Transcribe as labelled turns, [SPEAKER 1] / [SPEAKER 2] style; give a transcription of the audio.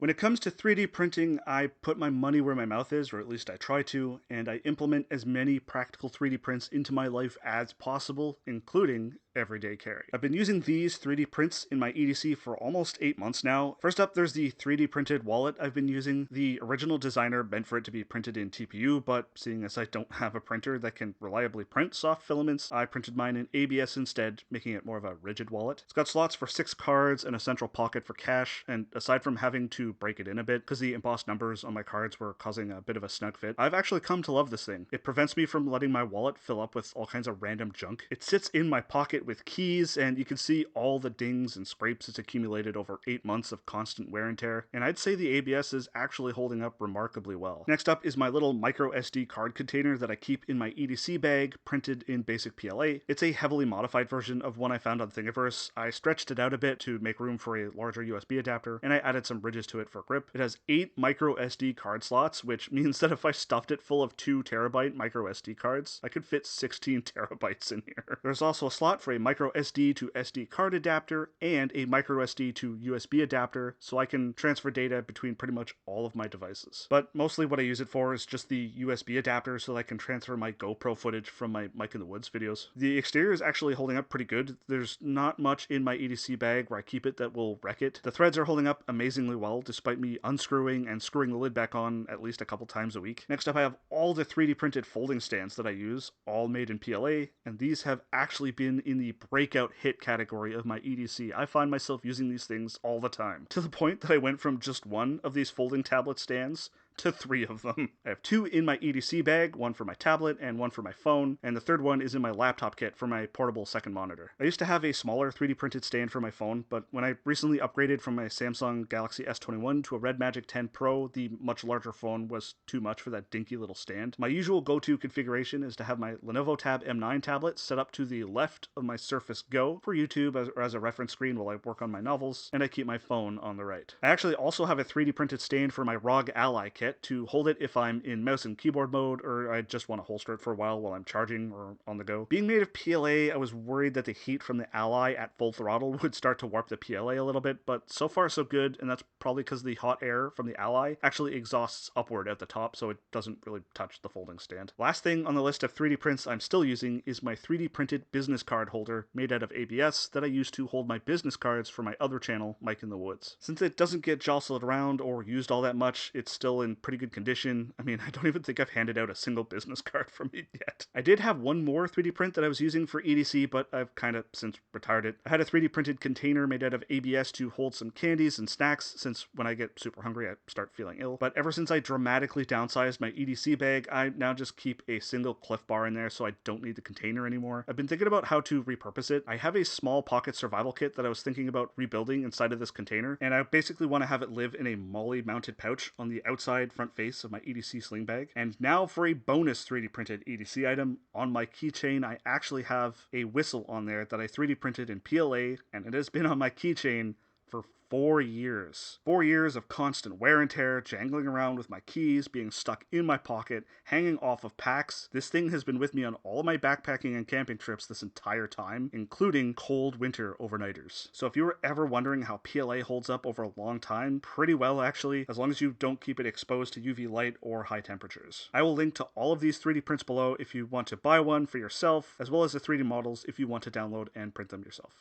[SPEAKER 1] When it comes to 3D printing, I put my money where my mouth is, or at least I try to, and I implement as many practical 3D prints into my life as possible, including everyday carry. I've been using these 3D prints in my EDC for almost 8 months now. First up, there's the 3D printed wallet I've been using. The original designer meant for it to be printed in TPU, but seeing as I don't have a printer that can reliably print soft filaments, I printed mine in ABS instead, making it more of a rigid wallet. It's got slots for 6 cards and a central pocket for cash, and aside from having to break it in a bit because the embossed numbers on my cards were causing a bit of a snug fit, I've actually come to love this thing. It prevents me from letting my wallet fill up with all kinds of random junk. It sits in my pocket with keys, and you can see all the dings and scrapes it's accumulated over 8 months of constant wear and tear, and I'd say the ABS is actually holding up remarkably well. Next up is my little microSD card container that I keep in my EDC bag, printed in basic PLA. It's a heavily modified version of one I found on Thingiverse. I stretched it out a bit to make room for a larger USB adapter, and I added some ridges to it for grip. It has 8 microSD card slots, which means that if I stuffed it full of 2 terabyte microSD cards, I could fit 16 terabytes in here. There's also a slot for a microSD to SD card adapter and a microSD to USB adapter, so I can transfer data between pretty much all of my devices. But mostly what I use it for is just the USB adapter so that I can transfer my GoPro footage from my Mike in the Woods videos. The exterior is actually holding up pretty good. There's not much in my EDC bag where I keep it that will wreck it. The threads are holding up amazingly well, despite me unscrewing and screwing the lid back on at least a couple times a week. Next up, I have all the 3D printed folding stands that I use, all made in PLA, and these have actually been in the breakout hit category of my EDC. I find myself using these things all the time, to the point that I went from just one of these folding tablet stands to 3 of them. I have 2 in my EDC bag, one for my tablet and one for my phone, and the third one is in my laptop kit for my portable second monitor. I used to have a smaller 3D printed stand for my phone, but when I recently upgraded from my Samsung Galaxy S21 to a Red Magic 10 Pro, the much larger phone was too much for that dinky little stand. My usual go-to configuration is to have my Lenovo Tab M9 tablet set up to the left of my Surface Go for YouTube or as a reference screen while I work on my novels, and I keep my phone on the right. I actually also have a 3D printed stand for my ROG Ally kit to hold it if I'm in mouse and keyboard mode, or I just want to holster it for a while I'm charging or on the go. Being made of PLA, I was worried that the heat from the Ally at full throttle would start to warp the PLA a little bit, but so far so good, and that's probably because the hot air from the Ally actually exhausts upward at the top, so it doesn't really touch the folding stand. Last thing on the list of 3D prints I'm still using is my 3D printed business card holder made out of ABS that I use to hold my business cards for my other channel, Mike in the Woods. Since it doesn't get jostled around or used all that much, it's still in pretty good condition. I mean, I don't even think I've handed out a single business card from it yet. I did have one more 3D print that I was using for EDC, but I've kind of since retired it. I had a 3D printed container made out of ABS to hold some candies and snacks, since when I get super hungry I start feeling ill. But ever since I dramatically downsized my EDC bag, I now just keep a single Cliff Bar in there so I don't need the container anymore. I've been thinking about how to repurpose it. I have a small pocket survival kit that I was thinking about rebuilding inside of this container, and I basically want to have it live in a MOLLE mounted pouch on the outside front face of my EDC sling bag. And now for a bonus 3D printed EDC item. On my keychain, I actually have a whistle on there that I 3D printed in PLA, and it has been on my keychain for 4 years. 4 years of constant wear and tear, jangling around with my keys, being stuck in my pocket, hanging off of packs. This thing has been with me on all my backpacking and camping trips this entire time, including cold winter overnighters. So if you were ever wondering how PLA holds up over a long time, pretty well actually, as long as you don't keep it exposed to UV light or high temperatures. I will link to all of these 3D prints below if you want to buy one for yourself, as well as the 3D models if you want to download and print them yourself.